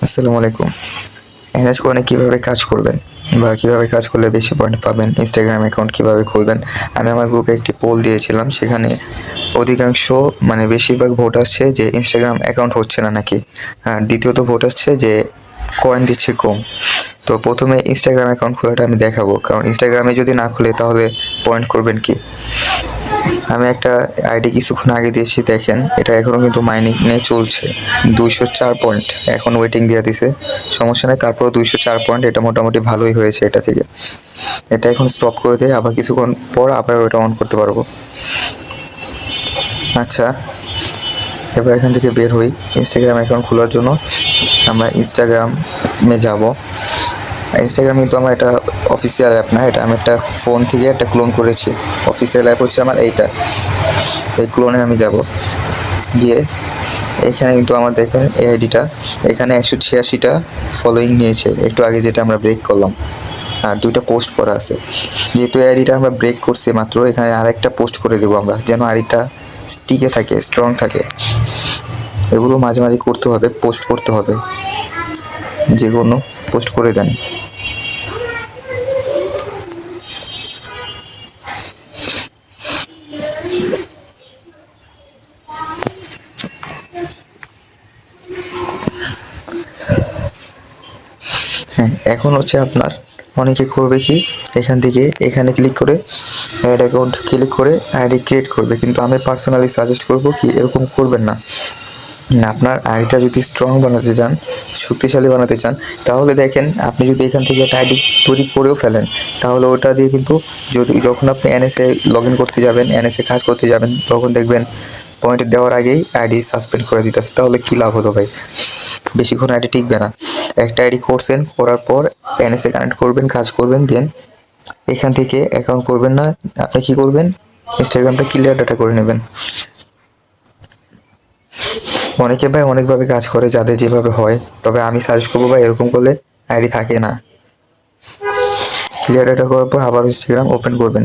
আসসালামু আলাইকুম। এনএস কোনে কিভাবে কাজ করবেন বা কিভাবে কাজ করলে বেশি পয়েন্ট পাবেন, ইনস্টাগ্রাম অ্যাকাউন্ট কিভাবে খুলবেন? আমি আমার গ্রুপে একটি পোল দিয়েছিলাম। সেখানে অধিকাংশ বেশিরভাগ ভোট আসছে যে ইনস্টাগ্রাম অ্যাকাউন্ট হচ্ছে না নাকি। আর দ্বিতীয়ত ভোট আসছে যে কয়েন দিচ্ছে কম। তো প্রথমে ইনস্টাগ্রাম অ্যাকাউন্ট খোলাটা আমি দেখাবো। কারণ ইনস্টাগ্রামে যদি না খুলে তাহলে পয়েন্ট করবেন কি? আমি একটা আইডি কিছুক্ষণ আগে দিয়েছি, দেখেন এটা এখনো কিন্তু মাইনিংয়ে চলছে। 204 পয়েন্ট এখন ওয়েটিং দিয়ে দিছে। সমস্যা নেই, তারপরও 204 পয়েন্ট, এটা মোটামুটি ভালোই হয়েছে এটা থেকে। এটা এখন স্টপ করে দিয়ে আবার কিছুক্ষণ পর আবার ওটা অন করতে পারবো। আচ্ছা, এবার এখান থেকে বের হই। ইনস্টাগ্রাম অ্যাকাউন্ট খোলার জন্য আমরা ইনস্টাগ্রামে যাব। ইনস্টাগ্রাম কিন্তু আমার এটা অফিসিয়াল অ্যাপ না, এটা আমি একটা ফোন থেকে একটা ক্লোন করেছি। অফিসিয়াল অ্যাপ হচ্ছে আমার এইটা। এই ক্লোনে আমি যাব, গিয়ে এখানে কিন্তু আমার দেখেন এই আইডিটা, এখানে 186টা ফলোয়িং নিয়েছে একটু আগে যেটা আমরা ব্রেক করলাম, আর 2টা পোস্ট করা আছে। যেহেতু এই আইডিটা আমরা ব্রেক করছি মাত্র, এখানে আরেকটা পোস্ট করে দেবো আমরা, যেন আইডিটা টিকে থাকে, স্ট্রং থাকে। এগুলো মাঝে মাঝে করতে হবে, পোস্ট করতে হবে, যে কোনো পোস্ট করে দেন। হ্যাঁ, এখন হচ্ছে আপনার অনেকে করবে কি, এখান থেকে এখানে ক্লিক করে অ্যাড অ্যাকাউন্ট ক্লিক করে আইডি ক্রিয়েট করবে, কিন্তু আমি পার্সোনালি সাজেস্ট করব কি এরকম করবেন না। আপনার আইডিটা যদি স্ট্রং বানাতে চান, শক্তিশালী বানাতে চান, তাহলে দেখেন আপনি যদি এখান থেকে একটা আইডি তৈরি করেও ফেলেন, তাহলে ওটা দিয়ে কিন্তু যখন আপনি এনএসএ লগ ইন করতে যাবেন, এনএসএ কাজ করতে যাবেন, তখন দেখবেন পয়েন্ট দেওয়ার আগেই আইডি সাসপেন্ড করে দিতেছে। তাহলে কী লাভ হলো ভাই? বেশিক্ষণ আইডি টিকবে না। একটা আইডি করছেন, করার পর এনএসএ কানেক্ট করবেন, কাজ করবেন, দেন এখান থেকে অ্যাকাউন্ট করবেন না। আপনি কি করবেন, ইনস্টাগ্রামটা ক্লিয়ার ডাটা করে নেবেন। অনেকে ভাই অনেকভাবে কাজ করে, যাদের যেভাবে হয়, তবে আমি সাজেস্ট করবো ভাই এরকম করলে আইডি থাকে না। ক্লিয়ার ডাটা করার পর আবার ইনস্টাগ্রাম ওপেন করবেন,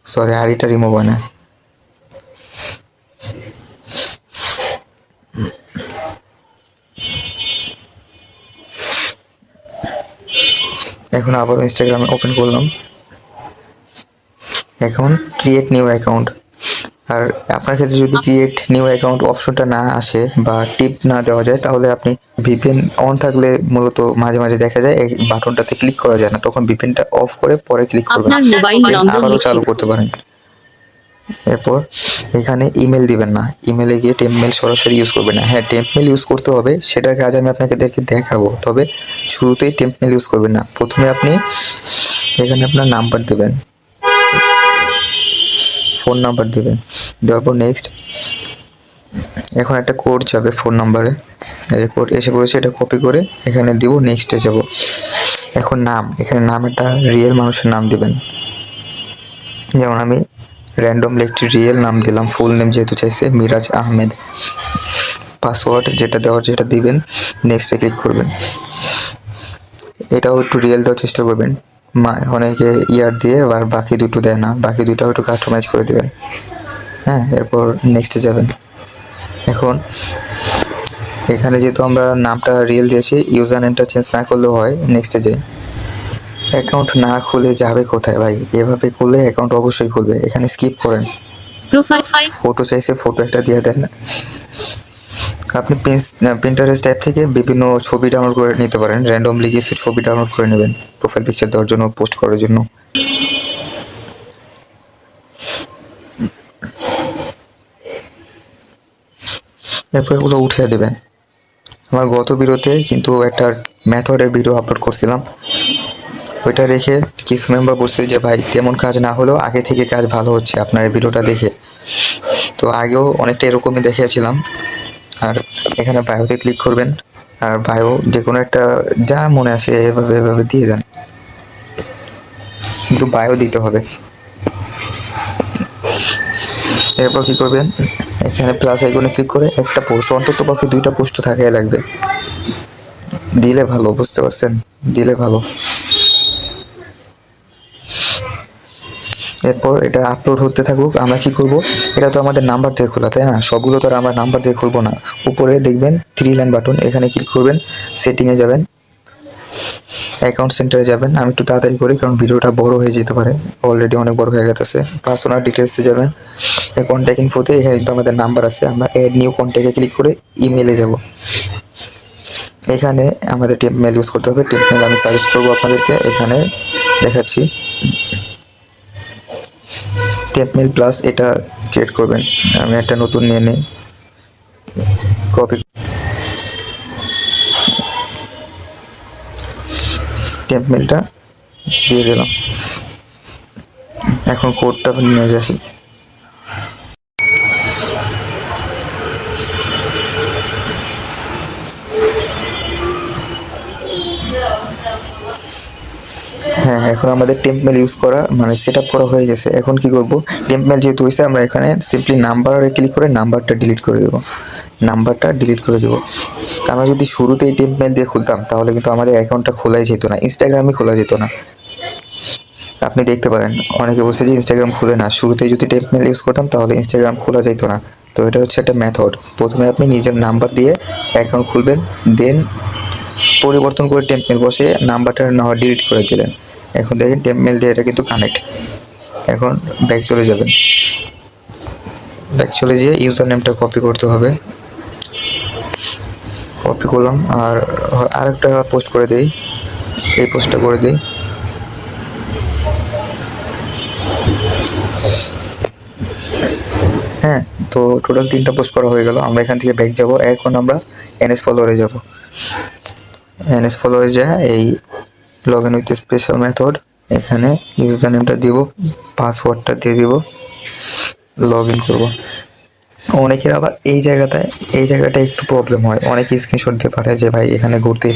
সরি আইডিটা রিমুভ হয় না। এখন আবার ইনস্টাগ্রামে ওপেন করলাম। এখন ক্রিয়েট নিউ অ্যাকাউন্ট। আর আপনার ক্ষেত্রে যদি ক্রিয়েট নিউ অ্যাকাউন্ট অপশনটা না আসে বা টিপ না দেওয়া যায়, তাহলে আপনি ভিপিএন অন থাকলে মূলত মাঝে মাঝে দেখা যায় এই বাটনটাতে ক্লিক করা যায় না, তখন ভিপিএনটা অফ করে পরে ক্লিক করবেন, আবারও চালু করতে পারেন। এরপর এখানে ইমেল দিবেন না, ইমেলে গিয়ে টেম্পমেল সরাসরি ইউজ করবেন না। হ্যাঁ, টেম্পমেল ইউজ করতে হবে, সেটার কাজ আমি আপনাদেরকে দেখাবো, তবে শুরুতেই টেম্পমেল ইউজ করবেন না। প্রথমে আপনি এখানে আপনার নাম্বার দেবেন, ফোন নাম্বার দেবেন, দেওয়ার পর নেক্সট। এখন একটা কোড যাবে ফোন নাম্বারে, এই যে কোড এসে পড়েছে, এটা কপি করে এখানে দিব, নেক্সটে যাব। এখন নাম, এখানে নাম একটা রিয়েল মানুষের নাম দিবেন, যেমন আমি র্যান্ডমলি একটি রিয়েল নাম দিলাম, ফুল নেম যেহেতু চাইছে মিরাজ আহমেদ। পাসওয়ার্ড যেটা দেওয়ার যেটা দিবেন, নেক্সটে ক্লিক করবেন। এটাও একটু রিয়েল দেওয়ার চেষ্টা করবেন। অনেকে ইয়ার দিয়ে আবার বাকি দুটো দেয় না, বাকি দুটাও একটু কাস্টমাইজ করে দেবেন। হ্যাঁ, এরপর নেক্সটে যাবেন। এখন এখানে যেহেতু আমরা নামটা রিয়েল দিয়েছি, ইউজার নেমটা চেঞ্জ না করলেও হয়। নেক্সটে যাই। অ্যাকাউন্ট না খুলে যাবে কোথায় ভাই? এভাবে করলে অ্যাকাউন্ট অবশ্যই খুলবে। এখানে স্কিপ করেন। ফটো চাইছে, ফটো একটা দিয়ে দেন। আপনি প্রিন্টারেস্ট অ্যাপ থেকে বিভিন্ন ছবি ডাউনলোড করে নিতে পারেন, র্যান্ডমলি কিছু ছবি ডাউনলোড করে নেবেন প্রোফাইল পিকচার দেওয়ার জন্য, পোস্ট করার জন্য। এরপর এগুলো উঠিয়ে দেবেন। আমার গত ভিডিওতে কিন্তু একটা মেথডের ভিডিও আপলোড করছিলাম, ওইটা দেখে কিছু মেম্বার বলছে যে ভাই তেমন কাজ না হলেও আগে থেকে কাজ ভালো হচ্ছে আপনার এই ভিডিওটা দেখে। তো আগেও অনেকটা এরকমই দেখিয়েছিলাম। আর এখানে বায়োতে ক্লিক করবেন, আর বায়ো যে কোনো একটা যা মনে আসে এভাবে এভাবে দিয়ে দেন, কিন্তু বায়ো দিতে হবে। এরপর কী করবেন, এখানে প্লাস আইকনে ক্লিক করে একটা পোস্ট, অন্তত পক্ষে 2টা পোস্ট থাকাই লাগবে, দিলে ভালো, বুঝতে পারছেন, দিলে ভালো। এরপর এটা আপলোড হতে থাকুক। আমরা কি করব, এটা তো আমাদের নাম্বার দিয়ে খোলা, তাই না? সবগুলো তো আর আমরা নাম্বার দিয়ে খুলবো না। উপরে দেখবেন 3 লাইন বাটন, এখানে ক্লিক করবেন, সেটিংয়ে যাবেন, অ্যাকাউন্ট সেন্টারে যাবেন। আমি একটু তাড়াতাড়ি করি কারণ ভিডিওটা বড় হয়ে যেতে পারে, অলরেডি অনেক বড় হয়ে গেছে। পার্সোনাল ডিটেলসে যাবেন, কন্ট্যাক্ট ইনফোতে এখানে কিন্তু আমাদের নাম্বার আছে। আমরা অ্যাড নিউ কন্ট্যাক্টে ক্লিক করে ইমেলে যাব। এখানে আমাদের টেম্প মেল ইউজ করতে হবে। টেম্প মেল আমি সাজেস্ট করবো আপনাদেরকে, এখানে দেখাচ্ছি। টেম্প মেল প্লাস এটা ক্রিয়েট করবেন। আমি একটা নতুন নিয়ে নিই, কপি টেম্প মেলটা দিয়ে দিলাম। এখন কোডটা নিয়ে যাচ্ছি। হ্যাঁ, এখন আমাদের টেম্প মেল ইউজ করা মানে সেট আপ করা হয়ে গেছে। এখন কি করব, টেম্প মেল যেহেতু হয়েছে, আমরা এখানে সিম্পলি নাম্বারে ক্লিক করে নাম্বারটা ডিলিট করে দেবো। আমরা যদি শুরুতেই টেম্প মেল দিয়ে খুলতাম তাহলে কিন্তু আমাদের অ্যাকাউন্টটা খোলাই যেত না, ইনস্টাগ্রামই খোলা যেত না। আপনি দেখতে পারেন অনেকে বলছে যে ইনস্টাগ্রাম খুলে না, শুরুতেই যদি টেম্প মেল ইউজ করতাম তাহলে ইনস্টাগ্রাম খোলা যেত না। তো এটা হচ্ছে একটা মেথড। প্রথমে আপনি নিজের নাম্বার দিয়ে অ্যাকাউন্ট খুলবেন, দেন পরিবর্তন করে টেম্প মেল বসে নাম্বারটা না হয় ডিলিট করে দিলেন। এখন দেখেন টেম্প মেল দিয়ে এটা কিন্তু কানেক্ট। এখন ব্যাক চলে যাবেন, ব্যাক চলে গিয়ে ইউজার নেমটা কপি করতে হবে। কপি করলাম, আর আরেকটা পোস্ট করে দিই, এই পোস্টটা করে দিই। হ্যাঁ, তো টোটাল 3টা পোস্ট করা হয়ে গেল। আমরা এখান থেকে ব্যাক যাব। এখন আমরা এনএস ফলোয়ারে যাব। এনএস ফলোয়ারে যা এই log in with special method, এখানে ইউজার নেমটা দিব, পাসওয়ার্ডটা দিয়ে দিব, লগ ইন করবো। অনেকের আবার এই জায়গাটা একটু প্রবলেম হয়, অনেকে স্ক্রিনশট দিতে পারে যে ভাই এখানে ঘুরতেই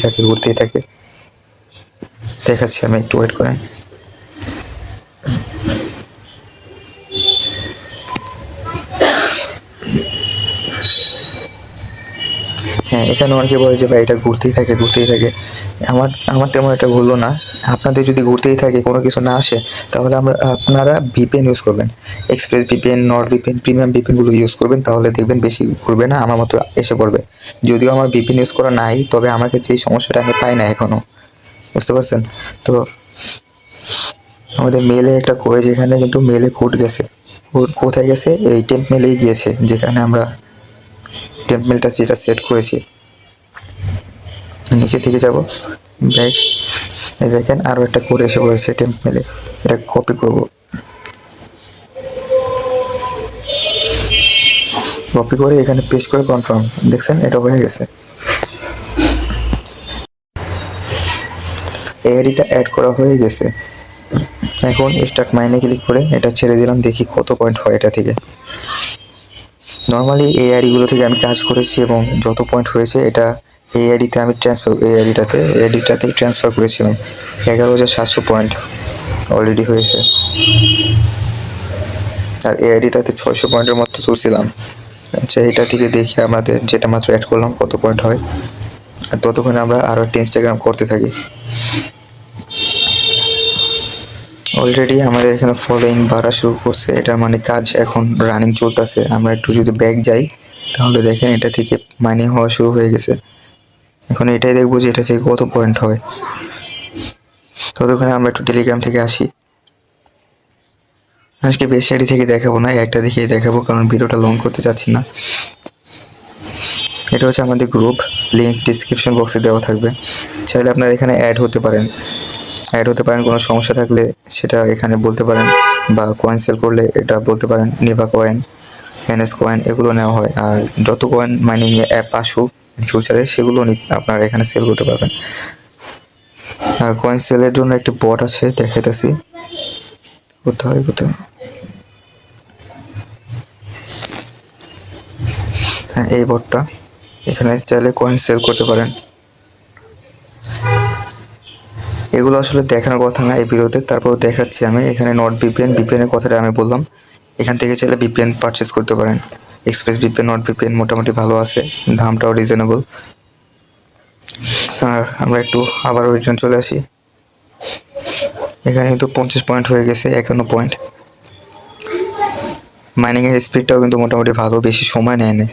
থাকে। দেখাচ্ছি আমি, একটু ওয়েট করেন। হ্যাঁ, এখানে অনেকে বলে যে ভাই এটা ঘুরতেই থাকে। আমার তেমন এটা ঘুরলো না। আপনাদের যদি ঘুরতেই থাকে, কোনো কিছু না আসে, তাহলে আপনারা ভিপিএন ইউজ করবেন। Express VPN, Nord VPN, premium ভিপিএনগুলো ইউজ করবেন, তাহলে দেখবেন বেশি ঘুরবে না, আমার মতো এসে পড়বে। যদিও আমার ভিপিএন ইউজ করা নাই, তবে আমার ক্ষেত্রে এই সমস্যাটা আমি পাই না এখনও, বুঝতে পারছেন? তো আমাদের মেলে একটা করে, যেখানে কিন্তু মেলে কোড গেছে। কোথায় গেছে? এই টেম্প মেলেই গিয়েছে, যেখানে আমরা টেম্প মেলটা যেটা সেট করেছি। নিচে থেকে যাব, ব্যাক, এই দেখেন আরও একটা কোড এসে পড়েছে টেম্প মেলে। এটা কপি করব, কপি করে এখানে পেস্ট করে কনফার্ম। দেখছেন এটা হয়ে গেছে। এই আইডিটা অ্যাড করা হয়ে গেছে। এখন স্টার্ট মাইনে ক্লিক করে এটা ছেড়ে দিলাম, দেখি কত পয়েন্ট হয় এটা থেকে। নর্মালি এই আইডিগুলো থেকে আমি কাজ করেছি এবং যত পয়েন্ট হয়েছে, এটা এই আইডিতে আমি আইডিটাতে ট্রান্সফার করেছিলাম। 11,700 পয়েন্ট অলরেডি হয়েছে। আর এই আইডিটাতে 600 পয়েন্টের মতো তুলছিলাম। আচ্ছা, এটা থেকে দেখি আমাদের যেটা মাত্র অ্যাড করলাম কত পয়েন্ট হয়। আর ততক্ষণে আমরা আরও একটা ইনস্টাগ্রাম করতে থাকি। অলরেডি আমাদের এখানে ফলোয়িং বাড়া শুরু করছে, এটার মানে কাজ এখন রানিং চলতেছে। আমরা একটু যদি ব্যাক যাই, তাহলে দেখেন এটা থেকে মাইনিং হওয়া শুরু হয়ে গেছে। এখন এটাই দেখবো যে এটা থেকে কত পয়েন্ট হয়। ততক্ষণে আমরা একটু টেলিগ্রাম থেকে আসি। আজকে বেশি আইডি থেকে দেখাবো না, একটা দেখেই দেখাবো, কারণ ভিডিওটা লং করতে চাচ্ছি না। এটা হচ্ছে আমাদের গ্রুপ, লিঙ্ক ডিসক্রিপশন বক্সে দেওয়া থাকবে। চাইলে আপনারা এখানে অ্যাড হতে পারেন। কোনো সমস্যা থাকলে সেটা এখানে বলতে পারেন, বা কয়েন সেল করলে এটা বলতে পারেন। নিভা কয়েন, এনএস কয়েন এগুলো নেওয়া হয়। আর যত কয়েন মাইনিং অ্যাপ আসুক ফিউচারে, সেগুলো আপনারা এখানে সেল করতে পারবেন। আর কয়েন সেলের জন্য একটি বট আছে, দেখাইতেছি কোথায়। হ্যাঁ, এই বটটা, এখানে চাইলে কয়েন সেল করতে পারেন। এগুলো আসলে দেখানোর কথা না এই ভিডিওতে, তারপর দেখাচ্ছি আমি। এখানে নট ভিপিএনের কথাটা আমি বললাম। এখান থেকে চাইলে ভিপিএন পারচেস করতে পারেন। এক্সপ্রেস ভিপিএন, নট ভিপিএন মোটামুটি ভালো আছে, দামটাও রিজনেবল। আর আমরা একটু আবার রিটার্ন চলে আসি। এখানে কিন্তু 50 পয়েন্ট হয়ে গেছে, 51 পয়েন্ট। মাইনিংয়ের স্পিডটাও কিন্তু মোটামুটি ভালো, বেশি সময় নেয় না।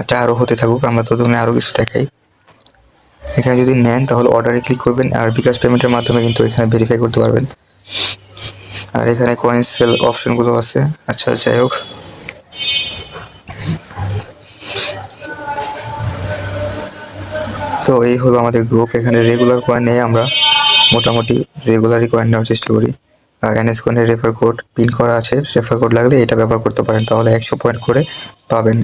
আচ্ছা, আরও হতে থাকুক, আমরা ততক্ষণে আরও কিছু দেখাই। এখানে যদি নেন তাহলে অর্ডারে ক্লিক করবেন, আর বিকাশ পেমেন্টের মাধ্যমে কিন্তু এখানে ভেরিফাই করতে পারবেন। আর এখানে কয়েন সেল অপশনগুলো আছে। আচ্ছা, যাই হোক, তো এই হলো আমাদের গ্রুপ। এখানে রেগুলার কয়েন নেই, আমরা মোটামুটি রেগুলারই কয়েন নেওয়ার চেষ্টা করি। আর এনএস কয়েনের রেফার কোড পিন করা আছে, রেফার কোড লাগলে এটা ব্যবহার করতে পারেন, তাহলে 100 পয়েন্ট করে পাবেন।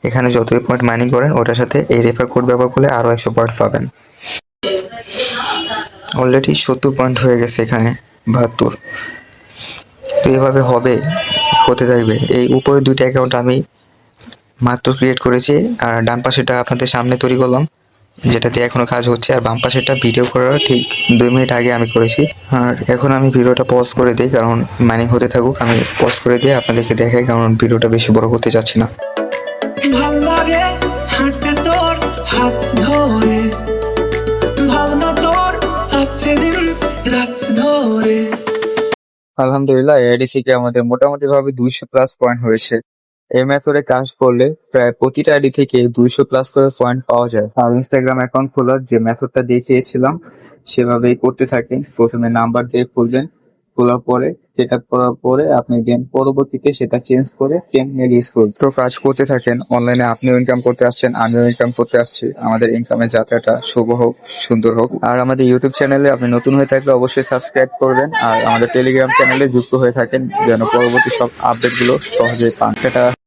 এখানে যতই পয়েন্ট মাইনিং করেন ওটার সাথে এই রেফার কোড ব্যবহার করলে আরও 100 পয়েন্ট পাবেন। অলরেডি 70 পয়েন্ট হয়ে গেছে, এখানে 72। তো এভাবে হতে থাকবে। এই উপরে দুইটা অ্যাকাউন্ট আমি মাত্র ক্রিয়েট করেছি, আর ডান পাশেটা আপনাদের সামনে তৈরি করলাম, যেটাতে এখনো কাজ হচ্ছে। আর বাম পাশেটা ভিডিও করার ঠিক 2 মিনিট আগে আমি করেছি। আর এখন আমি ভিডিওটা পজ করে দিই, কারণ মাইনিং হতে থাকুক, আমি পজ করে দিয়ে আপনাদেরকে দেখাই, কারণ ভিডিওটা বেশি বড় করতে চাচ্ছি না। ভাল লাগে হাঁটতে তোর হাত ধরে, ভাবনা তোর আসছে দিন রাত ধরে। আলহামদুলিল্লাহ, এডিসি কে আমাদের মোটামুটি ভাবে 200+ পয়েন্ট হয়েছে। এই মেথডে কাজ করলে প্রায় প্রতিটা আইডি থেকে 200+ করে পয়েন্ট পাওয়া যায়। আর ইনস্টাগ্রাম অ্যাকাউন্ট খোলার যে মেথডটা দেখিয়েছিলাম সেভাবেই করতে থাকেন। প্রথমে নাম্বার দিয়ে খুলবেন, খোলার পরে সেট আপ করার পরে আপনি দেন পরবর্তীতে সেটা চেঞ্জ করে টেকনিক ইউজ করুন। তো কাজ করতে থাকেন, অনলাইনে আপনিও ইনকাম করতে আসছেন, আমিও ইনকাম করতে আসছি। আমাদের ইনকামের যাত্রাটা শুভ হোক, সুন্দর হোক। আর আমাদের ইউটিউব চ্যানেলে আপনি নতুন হয়ে থাকলে অবশ্যই সাবস্ক্রাইব করবেন, আর আমাদের টেলিগ্রাম চ্যানেলে যুক্ত হয়ে থাকেন যেন পরবর্তী সব আপডেটগুলো সহজেই পান। সেটা